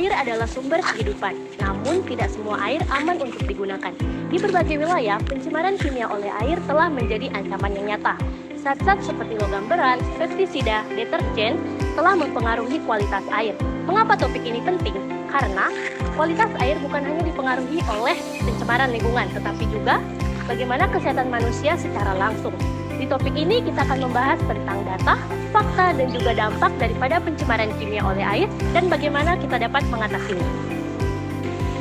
Air adalah sumber kehidupan, namun tidak semua air aman untuk digunakan. Di berbagai wilayah, pencemaran kimia oleh air telah menjadi ancaman yang nyata. Zat-zat seperti logam berat, pestisida, deterjen telah mempengaruhi kualitas air. Mengapa topik ini penting? Karena kualitas air bukan hanya dipengaruhi oleh pencemaran lingkungan, tetapi juga bagaimana kesehatan manusia secara langsung. Di topik ini kita akan membahas tentang data, fakta, dan juga dampak daripada pencemaran kimia oleh air dan bagaimana kita dapat mengatasinya.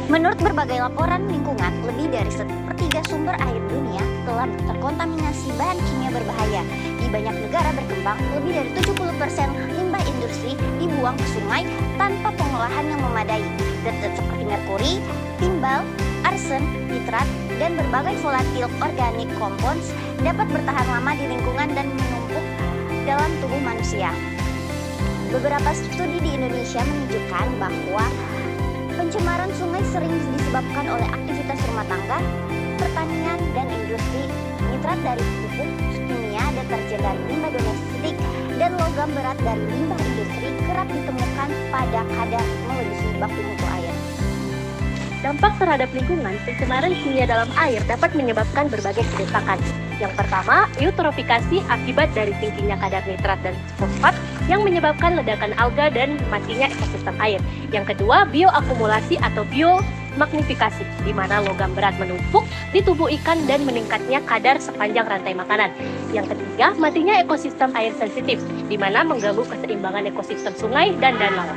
Menurut berbagai laporan lingkungan, lebih dari sepertiga sumber air dunia telah terkontaminasi bahan kimia berbahaya. Di banyak negara berkembang, lebih dari 70% limbah industri dibuang ke sungai tanpa pengolahan yang memadai. Zat-zat seperti merkuri, timbal, arsen, nitrat, dan berbagai volatil organik compounds dapat bertahan lama di lingkungan dan menumpuk dalam tubuh manusia. Beberapa studi di Indonesia menunjukkan bahwa pencemaran sungai sering disebabkan oleh aktivitas rumah tangga, pertanian, dan industri. Nitrat dari pupuk kimia, deterjen dari limbah domestik, dan logam berat dari limbah industri kerap ditemukan pada kadar melebihi baku mutu air. Dampak terhadap lingkungan, pencemaran kimia dalam air dapat menyebabkan berbagai kerusakan. Yang pertama, eutrofikasi akibat dari tingginya kadar nitrat dan fosfat yang menyebabkan ledakan alga dan matinya ekosistem air. Yang kedua, bioakumulasi atau biomagnifikasi, di mana logam berat menumpuk di tubuh ikan dan meningkatnya kadar sepanjang rantai makanan. Yang ketiga, matinya ekosistem air sensitif, di mana mengganggu keseimbangan ekosistem sungai dan danau.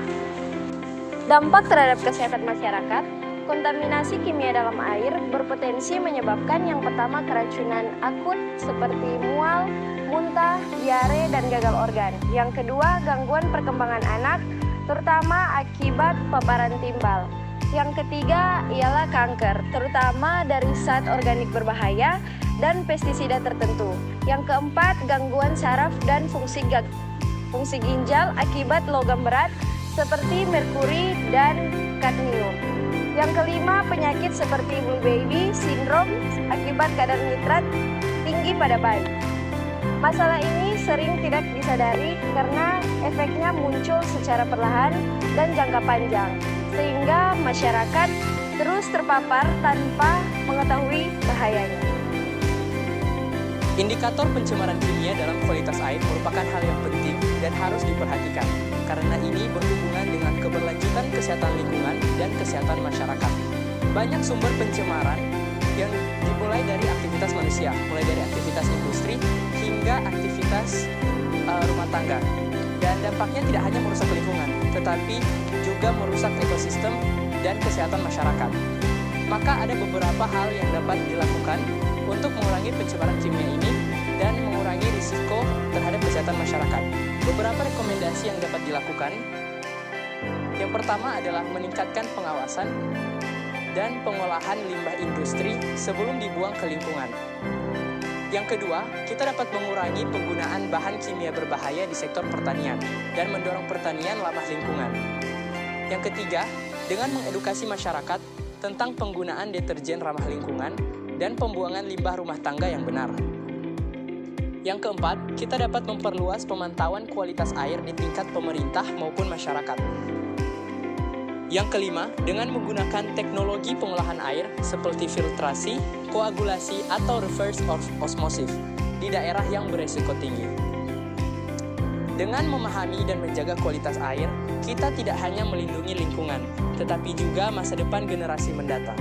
Dampak terhadap kesehatan masyarakat, kontaminasi kimia dalam air berpotensi menyebabkan yang pertama keracunan akut seperti mual, muntah, diare, dan gagal organ. Yang kedua, gangguan perkembangan anak, terutama akibat paparan timbal. Yang ketiga ialah kanker, terutama dari zat organik berbahaya dan pestisida tertentu. Yang keempat, gangguan saraf dan fungsi ginjal akibat logam berat seperti merkuri dan kadmium. Yang kelima, penyakit seperti blue baby syndrome akibat kadar nitrat tinggi pada bayi. Masalah ini sering tidak disadari karena efeknya muncul secara perlahan dan jangka panjang, sehingga masyarakat terus terpapar tanpa mengetahui bahayanya. Indikator pencemaran kimia dalam kualitas air merupakan hal yang penting dan harus diperhatikan, karena ini berhubungan dengan keberlanjutan kesehatan lingkungan dan kesehatan masyarakat. Banyak sumber pencemaran yang dimulai dari aktivitas manusia, mulai dari aktivitas industri hingga aktivitas rumah tangga. Dan dampaknya tidak hanya merusak lingkungan, tetapi juga merusak ekosistem dan kesehatan masyarakat. Maka ada beberapa hal yang dapat dilakukan untuk mengurangi pencemaran kimia ini dan mengurangi risiko terhadap kesehatan masyarakat. Beberapa rekomendasi yang dapat dilakukan, yang pertama adalah meningkatkan pengawasan dan pengolahan limbah industri sebelum dibuang ke lingkungan. Yang kedua, kita dapat mengurangi penggunaan bahan kimia berbahaya di sektor pertanian dan mendorong pertanian ramah lingkungan. Yang ketiga, dengan mengedukasi masyarakat tentang penggunaan deterjen ramah lingkungan dan pembuangan limbah rumah tangga yang benar. Yang keempat, kita dapat memperluas pemantauan kualitas air di tingkat pemerintah maupun masyarakat. Yang kelima, dengan menggunakan teknologi pengolahan air seperti filtrasi, koagulasi, atau reverse osmosis di daerah yang beresiko tinggi. Dengan memahami dan menjaga kualitas air, kita tidak hanya melindungi lingkungan, tetapi juga masa depan generasi mendatang.